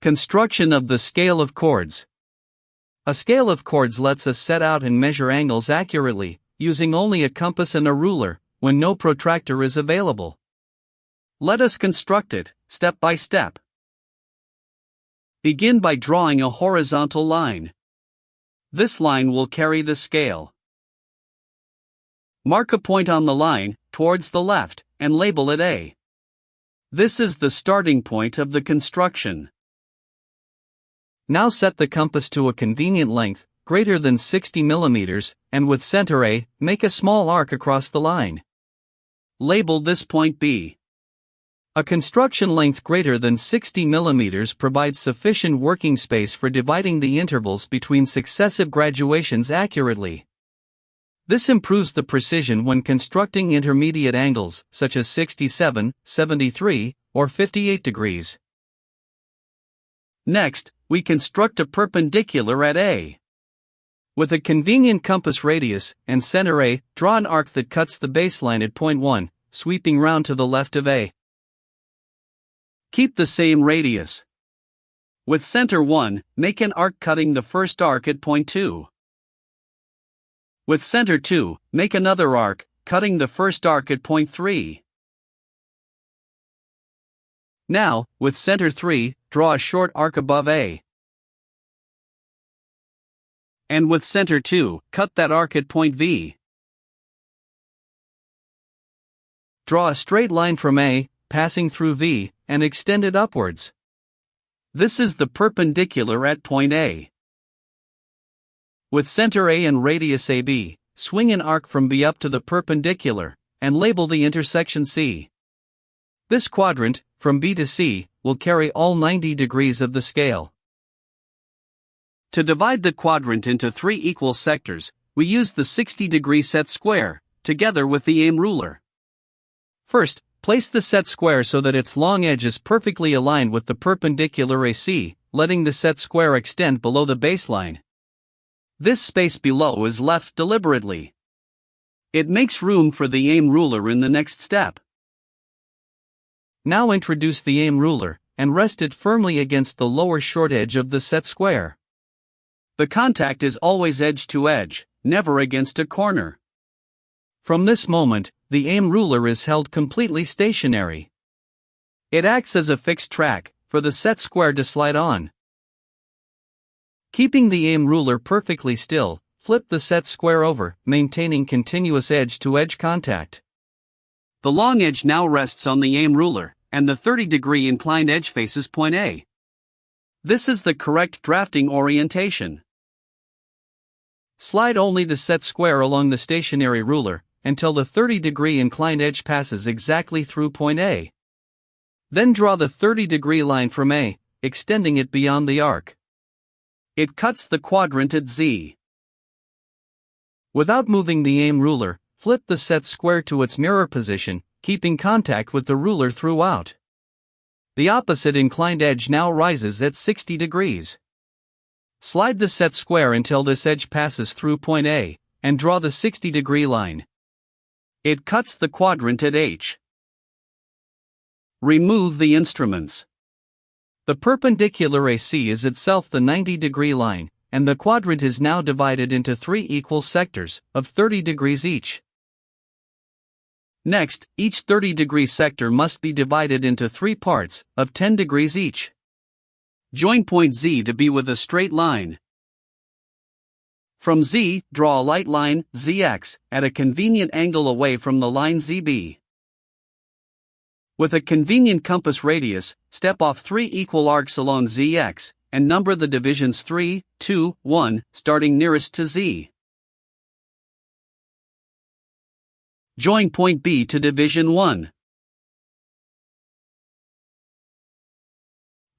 Construction of the scale of chords. A scale of chords lets us set out and measure angles accurately, using only a compass and a ruler, when no protractor is available. Let us construct it, step by step. Begin by drawing a horizontal line. This line will carry the scale. Mark a point on the line, towards the left, and label it A. This is the starting point of the construction. Now set the compass to a convenient length, greater than 60 mm, and with center A, make a small arc across the line. Label this point B. A construction length greater than 60 mm provides sufficient working space for dividing the intervals between successive graduations accurately. This improves the precision when constructing intermediate angles, such as 67, 73, or 58 degrees. Next, we construct a perpendicular at A. With a convenient compass radius and center A, draw an arc that cuts the baseline at point 1, sweeping round to the left of A. Keep the same radius. With center 1, make an arc cutting the first arc at point 2. With center 2, make another arc, cutting the first arc at point 3. Now, with center 3, draw a short arc above A. And with center 2, cut that arc at point V. Draw a straight line from A, passing through V, and extend it upwards. This is the perpendicular at point A. With center A and radius AB, swing an arc from B up to the perpendicular, and label the intersection C. This quadrant, from B to C, will carry all 90 degrees of the scale. To divide the quadrant into 3 equal sectors, we use the 60-degree set square, together with the aim ruler. First, place the set square so that its long edge is perfectly aligned with the perpendicular AC, letting the set square extend below the baseline. This space below is left deliberately. It makes room for the aim ruler in the next step. Now introduce the aim ruler, and rest it firmly against the lower short edge of the set square. The contact is always edge to edge, never against a corner. From this moment, the aim ruler is held completely stationary. It acts as a fixed track, for the set square to slide on. Keeping the aim ruler perfectly still, flip the set square over, maintaining continuous edge-to-edge contact. The long edge now rests on the aim ruler, and the 30-degree inclined edge faces point A. This is the correct drafting orientation. Slide only the set square along the stationary ruler, until the 30-degree inclined edge passes exactly through point A. Then draw the 30-degree line from A, extending it beyond the arc. It cuts the quadrant at Z. Without moving the aim ruler, flip the set square to its mirror position, keeping contact with the ruler throughout. The opposite inclined edge now rises at 60 degrees. Slide the set square until this edge passes through point A, and draw the 60-degree line. It cuts the quadrant at H. Remove the instruments. The perpendicular AC is itself the 90-degree line, and the quadrant is now divided into 3 equal sectors, of 30 degrees each. Next, each 30-degree sector must be divided into 3 parts, of 10 degrees each. Join point Z to be with a straight line. From Z, draw a light line, ZX, at a convenient angle away from the line ZB. With a convenient compass radius, step off 3 equal arcs along ZX, and number the divisions 3, 2, 1, starting nearest to Z. Join point B to division 1.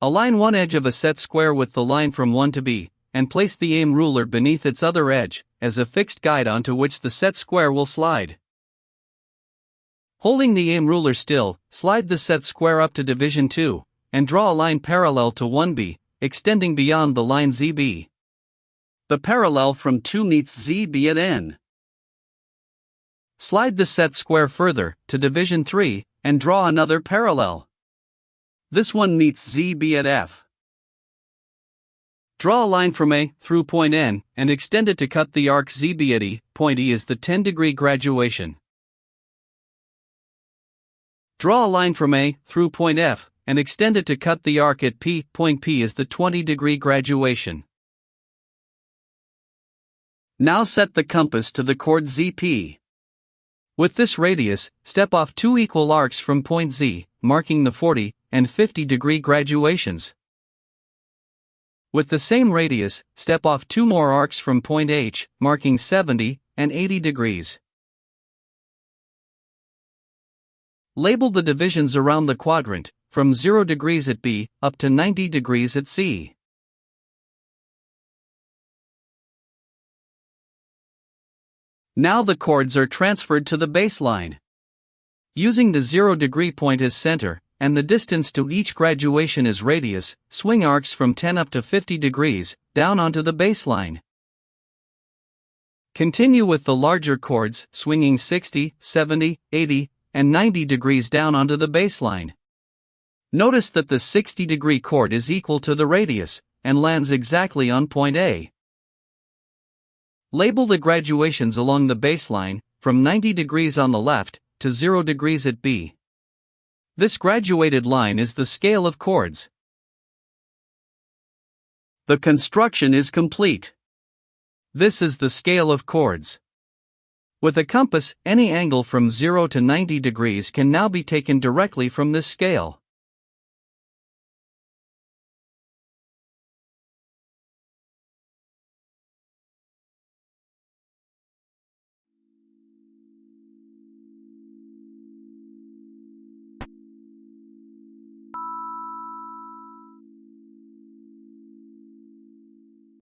Align one edge of a set square with the line from 1 to B, and place the aim ruler beneath its other edge, as a fixed guide onto which the set square will slide. Holding the aim ruler still, slide the set square up to division 2, and draw a line parallel to 1B, extending beyond the line ZB. The parallel from 2 meets ZB at N. Slide the set square further, to division 3, and draw another parallel. This one meets ZB at F. Draw a line from A through point N and extend it to cut the arc ZB at E. Point E is the 10-degree graduation. Draw a line from A through point F and extend it to cut the arc at P. Point P is the 20-degree graduation. Now set the compass to the chord ZP. With this radius, step off 2 equal arcs from point Z, marking the 40 and 50-degree graduations. With the same radius, step off 2 more arcs from point H, marking 70 and 80 degrees. Label the divisions around the quadrant, from 0 degrees at B, up to 90 degrees at C. Now the chords are transferred to the baseline. Using the 0-degree point as center, and the distance to each graduation as radius, swing arcs from 10 up to 50 degrees, down onto the baseline. Continue with the larger chords, swinging 60, 70, 80, and 90 degrees down onto the baseline. Notice that the 60-degree chord is equal to the radius, and lands exactly on point A. Label the graduations along the baseline, from 90 degrees on the left, to 0 degrees at B. This graduated line is the scale of chords. The construction is complete. This is the scale of chords. With a compass, any angle from 0 to 90 degrees can now be taken directly from this scale.